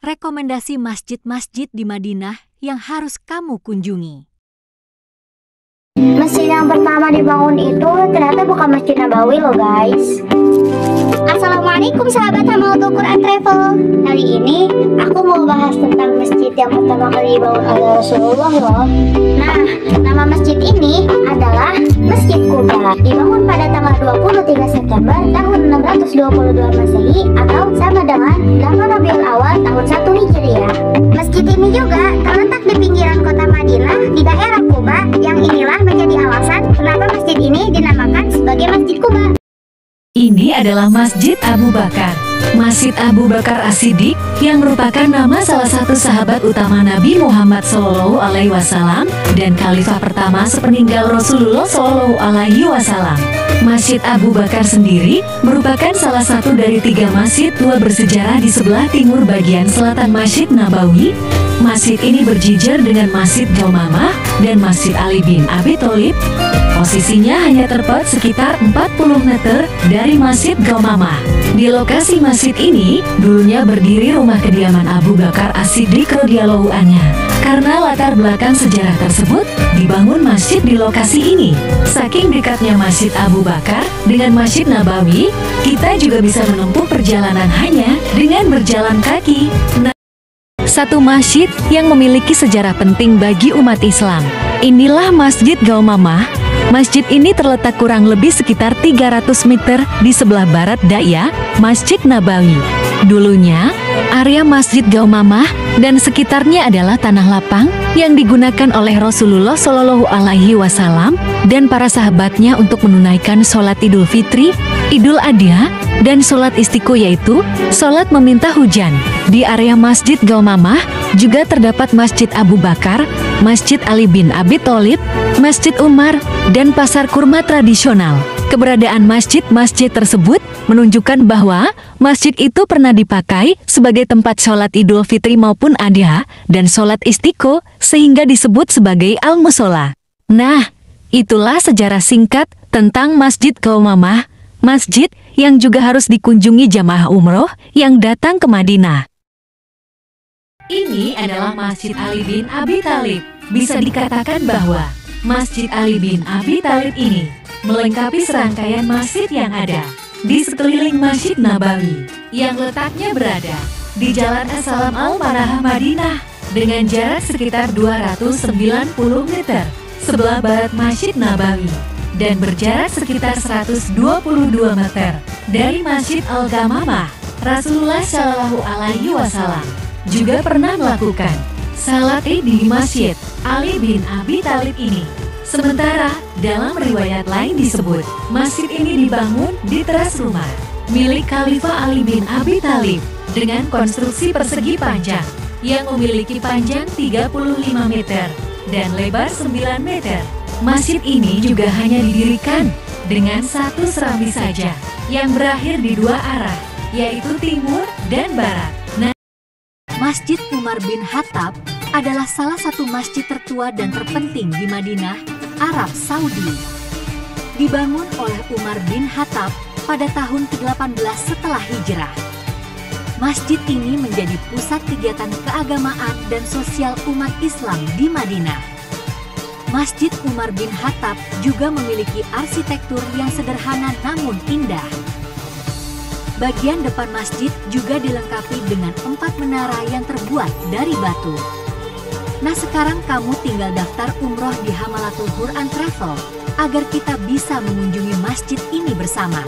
rekomendasi masjid-masjid di Madinah yang harus kamu kunjungi. Masjid yang pertama dibangun itu ternyata bukan Masjid Nabawi loh guys. Assalamualaikum sahabat Hamal Quran Travel. Kali ini aku mau bahas tentang masjid yang pertama kali dibangun oleh Rasulullah loh. Nah, nama masjid ini adalah Masjid Quba. Dibangun pada tanggal 23 September tahun 622 Masehi atau sama dengan 8 Rabiul Awal tahun 1 Hijriah. Masjid ini juga terletak di pinggiran kota Madinah di daerah Quba, yang inilah menjadi alasan kenapa masjid ini dinamakan sebagai Masjid Quba. Ini adalah Masjid Abu Bakar. Masjid Abu Bakar As-Siddiq yang merupakan nama salah satu sahabat utama Nabi Muhammad SAW dan khalifah pertama sepeninggal Rasulullah SAW. Masjid Abu Bakar sendiri merupakan salah satu dari 3 masjid tua bersejarah di sebelah timur bagian selatan Masjid Nabawi. Masjid ini berjejer dengan Masjid Gaumamah dan Masjid Ali bin Abi Thalib. Posisinya hanya tepat sekitar 40 meter dari Masjid Gaumamah. Di lokasi masjid ini, dulunya berdiri rumah kediaman Abu Bakar As-Siddiq radhiyallahu anhu. Karena latar belakang sejarah tersebut, dibangun masjid di lokasi ini. Saking dekatnya Masjid Abu Bakar dengan Masjid Nabawi, kita juga bisa menempuh perjalanan hanya dengan berjalan kaki. Satu masjid yang memiliki sejarah penting bagi umat Islam. Inilah Masjid Gaumamah. Masjid ini terletak kurang lebih sekitar 300 meter di sebelah barat daya Masjid Nabawi. Dulunya, area Masjid Gaumamah dan sekitarnya adalah tanah lapang yang digunakan oleh Rasulullah SAW dan para sahabatnya untuk menunaikan sholat Idul Fitri, Idul Adha, dan sholat istiqo, yaitu sholat meminta hujan. Di area Masjid Gaumamah juga terdapat Masjid Abu Bakar, Masjid Ali bin Abi Thalib, Masjid Umar, dan pasar kurma tradisional. Keberadaan masjid-masjid tersebut menunjukkan bahwa masjid itu pernah dipakai sebagai tempat sholat Idul Fitri maupun Adha dan sholat istiqo, sehingga disebut sebagai Al-Musola. Nah, itulah sejarah singkat tentang Masjid Gaumamah, masjid yang juga harus dikunjungi jamaah umroh yang datang ke Madinah. Ini adalah Masjid Ali bin Abi Thalib. Bisa dikatakan bahwa Masjid Ali bin Abi Thalib ini melengkapi serangkaian masjid yang ada di sekeliling Masjid Nabawi yang letaknya berada di Jalan As-Salam Al-Manahah Madinah dengan jarak sekitar 290 meter sebelah barat Masjid Nabawi dan berjarak sekitar 122 meter dari Masjid Al-Ghamamah. Rasulullah Shallallahu Alaihi Wasallam juga pernah melakukan salat Id di Masjid Ali bin Abi Thalib ini. Sementara dalam riwayat lain disebut masjid ini dibangun di teras rumah milik Khalifah Ali bin Abi Thalib dengan konstruksi persegi panjang yang memiliki panjang 35 meter dan lebar 9 meter. Masjid ini juga hanya didirikan dengan satu serambi saja yang berakhir di 2 arah, yaitu timur dan barat. Masjid Umar bin Khattab adalah salah satu masjid tertua dan terpenting di Madinah, Arab Saudi. Dibangun oleh Umar bin Khattab pada tahun ke-18 setelah hijrah. Masjid ini menjadi pusat kegiatan keagamaan dan sosial umat Islam di Madinah. Masjid Umar bin Khattab juga memiliki arsitektur yang sederhana namun indah. Bagian depan masjid juga dilengkapi dengan 4 menara yang terbuat dari batu. Nah, sekarang kamu tinggal daftar umroh di Hamalatul Quran Travel agar kita bisa mengunjungi masjid ini bersama.